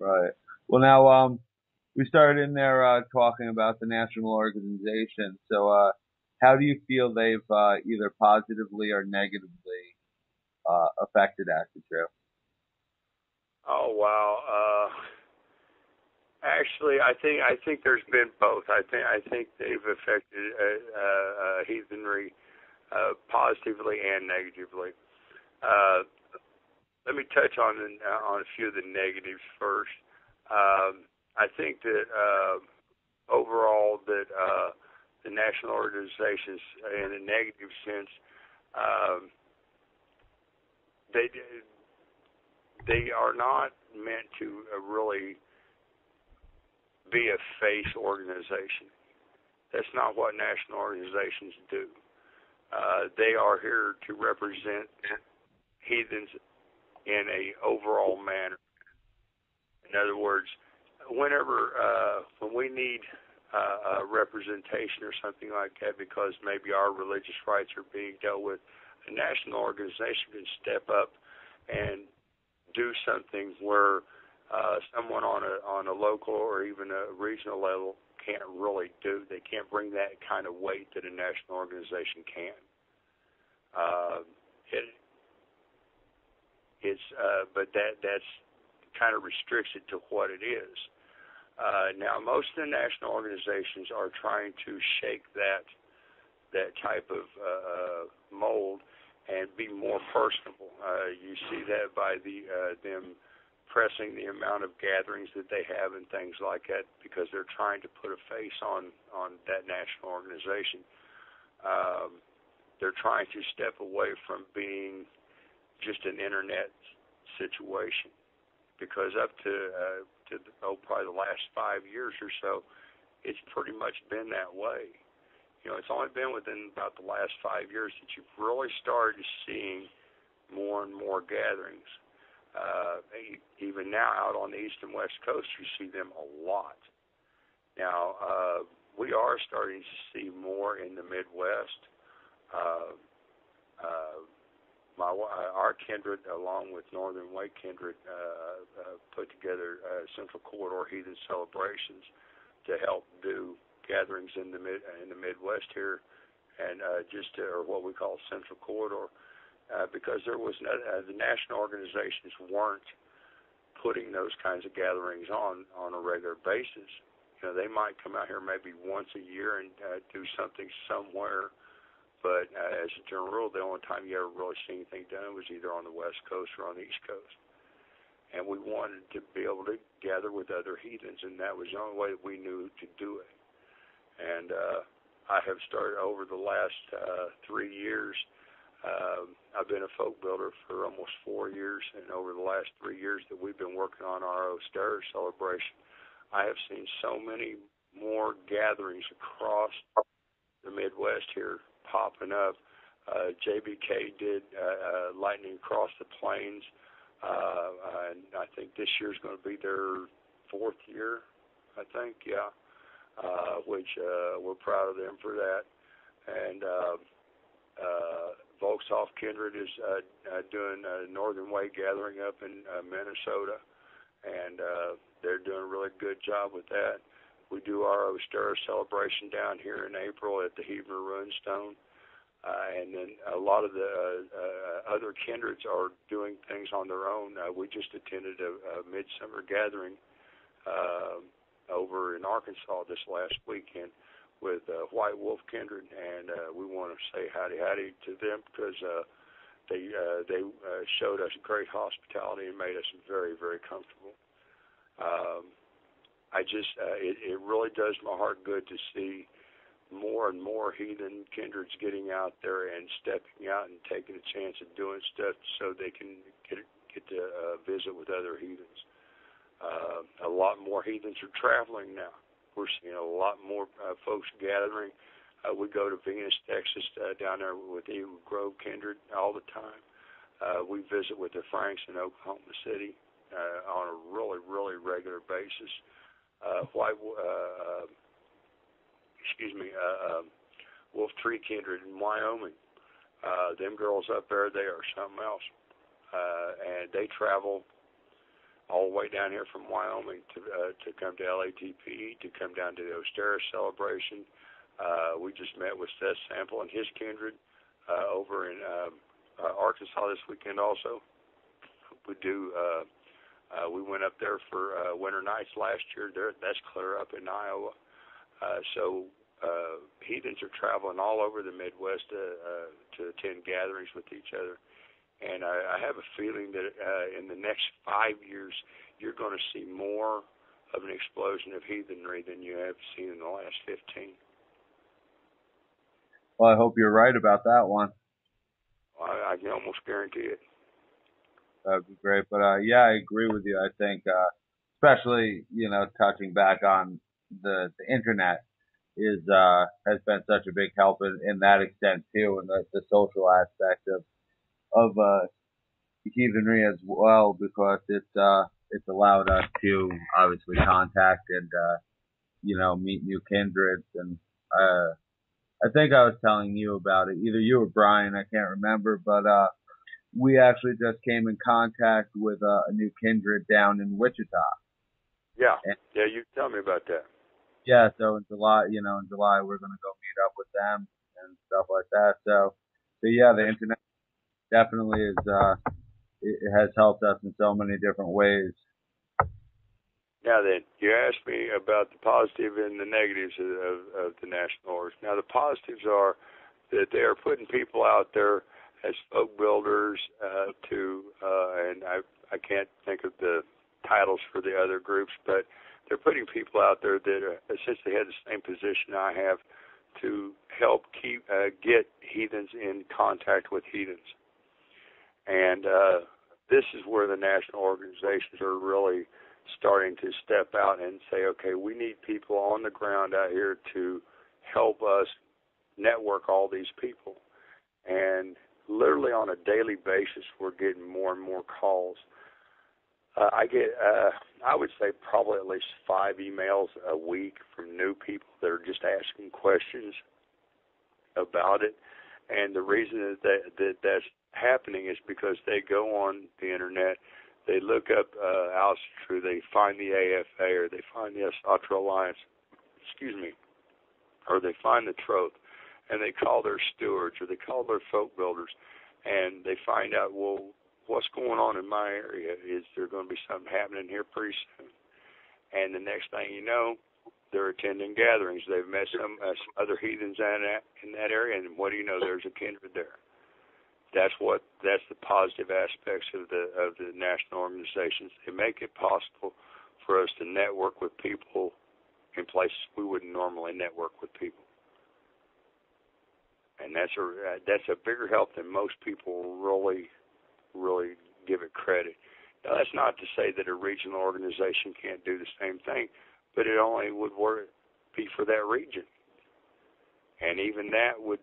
Right. Well, now, we started in there talking about the national organization. So, how do you feel they've either positively or negatively affected Active Trail? Oh wow. Actually, I think there's been both. I think they've affected heathenry positively and negatively. Uh, Let me touch on a few of the negatives first. I think that overall that the national organizations, in a negative sense, um, they they are not meant to really be a face organization. That's not what national organizations do. They are here to represent heathens in a overall manner. In other words, when we need representation or something like that, because maybe our religious rights are being dealt with, a national organization can step up and do something where someone on a local or even a regional level can't really do. They can't bring that kind of weight that a national organization can. Uh, it, but that's kind of restricts it to what it is. Now, most of the national organizations are trying to shake that type of mold and be more personable. You see that by them pressing the amount of gatherings that they have and things like that, because they're trying to put a face on that national organization. They're trying to step away from being just an internet situation, because up to probably the last 5 years or so, it's pretty much been that way. It's only been within about the last 5 years that you've really started seeing more and more gatherings. Even now, out on the east and west coast, you see them a lot. Now, we are starting to see more in the Midwest. Uh, uh, our kindred, along with Northern White Kindred, put together Central Corridor Heathen Celebrations to help do gatherings in the Midwest here, and or what we call Central Corridor, because there was the national organizations weren't putting those kinds of gatherings on a regular basis. They might come out here maybe once a year and do something somewhere. But as a general rule, the only time you ever really see anything done was either on the West Coast or on the East Coast. And we wanted to be able to gather with other heathens, and that was the only way that we knew to do it. And I have started over the last 3 years. I've been a folk builder for almost 4 years, and over the last 3 years that we've been working on our Ostara celebration, I have seen so many more gatherings across the Midwest here popping up. JBK did Lightning Across the Plains, and I think this year's going to be their 4th year, I think, yeah, which we're proud of them for that. And Volksoff Kindred is doing a Northern Way gathering up in Minnesota, and they're doing a really good job with that. We do our Ostara celebration down here in April at the Heber Runestone. And then a lot of the other kindreds are doing things on their own. We just attended a midsummer gathering over in Arkansas this last weekend with White Wolf Kindred, and we want to say howdy to them, because they showed us great hospitality and made us very, very comfortable. It really does my heart good to see more and more heathen kindreds getting out there and stepping out and taking a chance of doing stuff so they can get to visit with other heathens. A lot more heathens are traveling now. We're seeing a lot more folks gathering. We go to Venus, Texas, down there with Eagle Grove Kindred all the time. We visit with the Franks in Oklahoma City on a really, really regular basis. Wolf Tree Kindred in Wyoming. Them girls up there, they are something else. And they travel all the way down here from Wyoming to come to LATP, to come down to the Osteris celebration. We just met with Seth Sample and his kindred over in Arkansas this weekend also. We went up there for winter nights last year. That's clear up in Iowa. So heathens are traveling all over the Midwest to attend gatherings with each other. And I have a feeling that in the next 5 years, you're going to see more of an explosion of heathenry than you have seen in the last 15. Well, I hope you're right about that one. I can almost guarantee it. That'd be great. But yeah, I agree with you. I think, especially, touching back on the internet has been such a big help in that extent too, and the social aspect of heathenry as well, because it's allowed us to obviously contact and meet new kindreds. And I think I was telling you about it, either you or Brian, I can't remember, but we actually just came in contact with a new kindred down in Wichita. Yeah, you tell me about that. Yeah, so in July we're gonna go meet up with them and stuff like that. So yeah, the internet definitely it has helped us in so many different ways. Now then, you asked me about the positive and the negatives of the national orders. Now the positives are that they are putting people out there as folk builders and I can't think of the titles for the other groups, but they're putting people out there that essentially have the same position I have to help get heathens in contact with heathens. And this is where the national organizations are really starting to step out and say, okay, we need people on the ground out here to help us network all these people. And literally on a daily basis, we're getting more and more calls. I get, I would say probably at least 5 emails a week from new people that are just asking questions about it. And the reason that's happening is because they go on the internet, they look up Alcatraz, they find the AFA, or they find the Asatra Alliance, or they find the Troth, and they call their stewards, or they call their folk builders, and they find out, well, what's going on in my area? Is there going to be something happening here pretty soon? And the next thing you know, they're attending gatherings. They've met some other heathens in that area, and what do you know? There's a kindred there. That's the positive aspects of the national organizations. They make it possible for us to network with people in places we wouldn't normally network with people. And that's a bigger help than most people really give it credit. Now, that's not to say that a regional organization can't do the same thing, but it only would be for that region. And even that would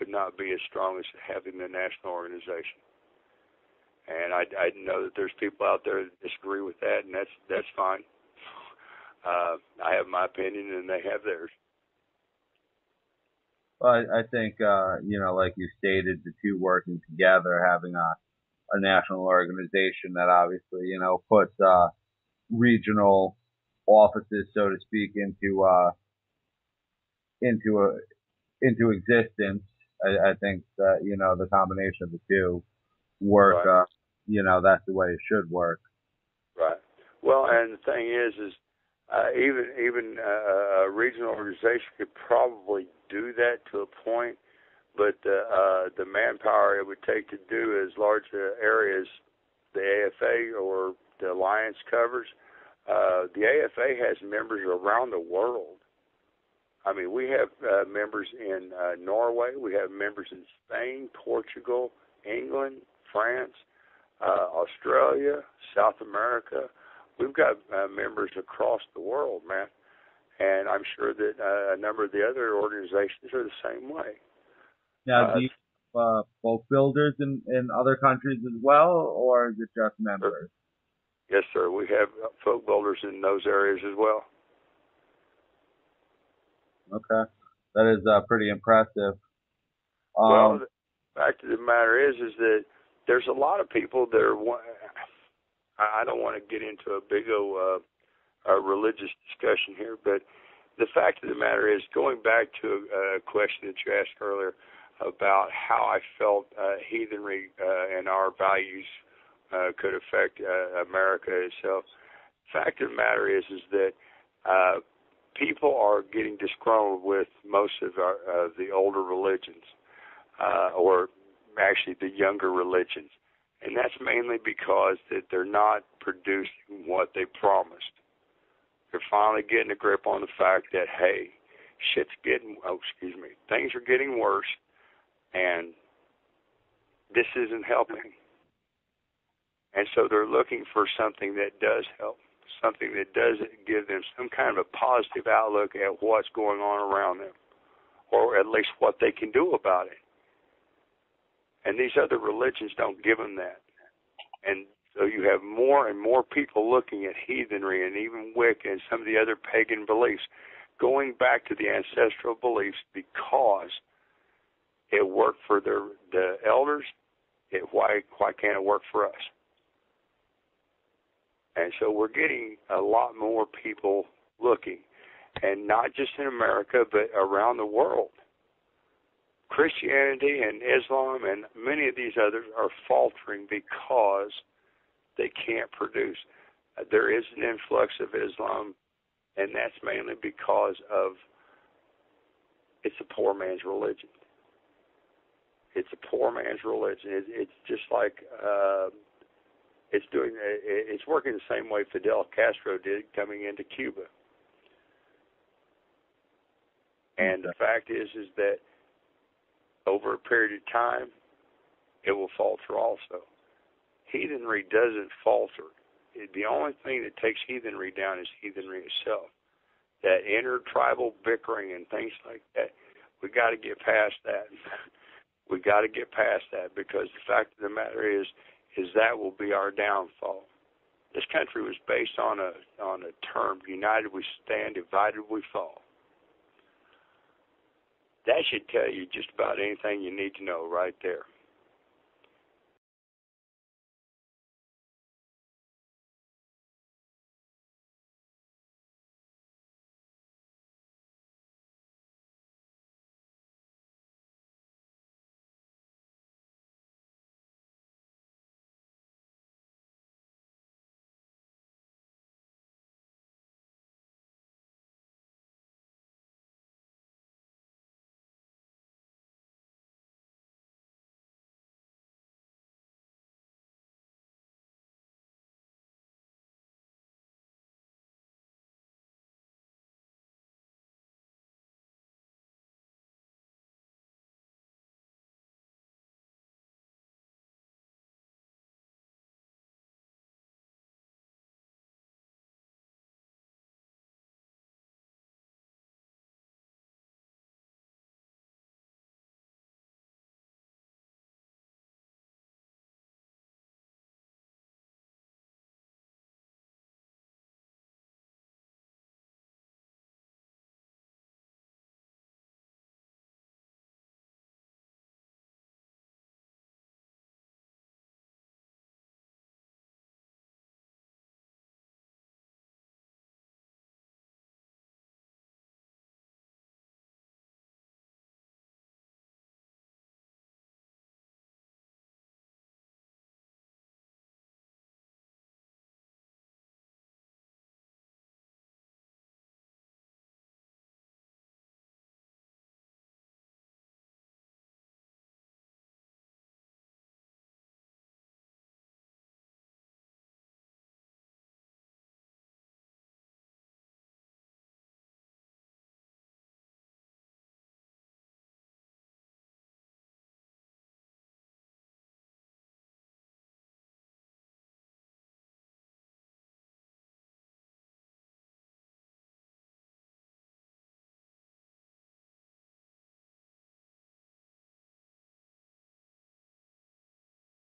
not be as strong as having the national organization. And I know that there's people out there that disagree with that, and that's fine. I have my opinion, and they have theirs. Well, I think, like you stated, the two working together, having a national organization that obviously, puts regional offices, so to speak, into existence. I think that, the combination of the two work, right. That's the way it should work. Right. Well, and the thing is even a regional organization could probably do that to a point, but the manpower it would take to do as large areas the AFA or the Alliance covers, the AFA has members around the world. I mean, we have members in Norway, we have members in Spain, Portugal, England, France, Australia, South America. We've got members across the world, man. And I'm sure that a number of the other organizations are the same way. Now, do you have folk builders in other countries as well, or is it just members? Yes, sir. We have folk builders in those areas as well. Okay. That is pretty impressive. Well, the fact of the matter is that there's a lot of people that are, I don't want to get into a big old religious discussion here, but the fact of the matter is, going back to a question that you asked earlier about how I felt heathenry and our values could affect America itself. The fact of the matter is that people are getting disgruntled with most of the older religions, or actually the younger religions, and that's mainly because that they're not producing what they promised. They're finally getting a grip on the fact that, hey, things are getting worse, and this isn't helping. And so they're looking for something that does help, something that does give them some kind of a positive outlook at what's going on around them, or at least what they can do about it. And these other religions don't give them that. And so you have more and more people looking at heathenry and even Wicca and some of the other pagan beliefs, going back to the ancestral beliefs because it worked for the elders. Why can't it work for us? And so we're getting a lot more people looking, and not just in America, but around the world. Christianity and Islam and many of these others are faltering because they can't produce. There is an influx of Islam, and that's mainly because of it's a poor man's religion. It's a poor man's religion. It's just like it's working the same way Fidel Castro did coming into Cuba. And the fact is that over a period of time, it will falter also. Heathenry doesn't falter. The only thing that takes heathenry down is heathenry itself. That intertribal bickering and things like that, we got to get past that. We got to get past that, because the fact of the matter is that will be our downfall. This country was based on a term: united we stand, divided we fall. That should tell you just about anything you need to know right there.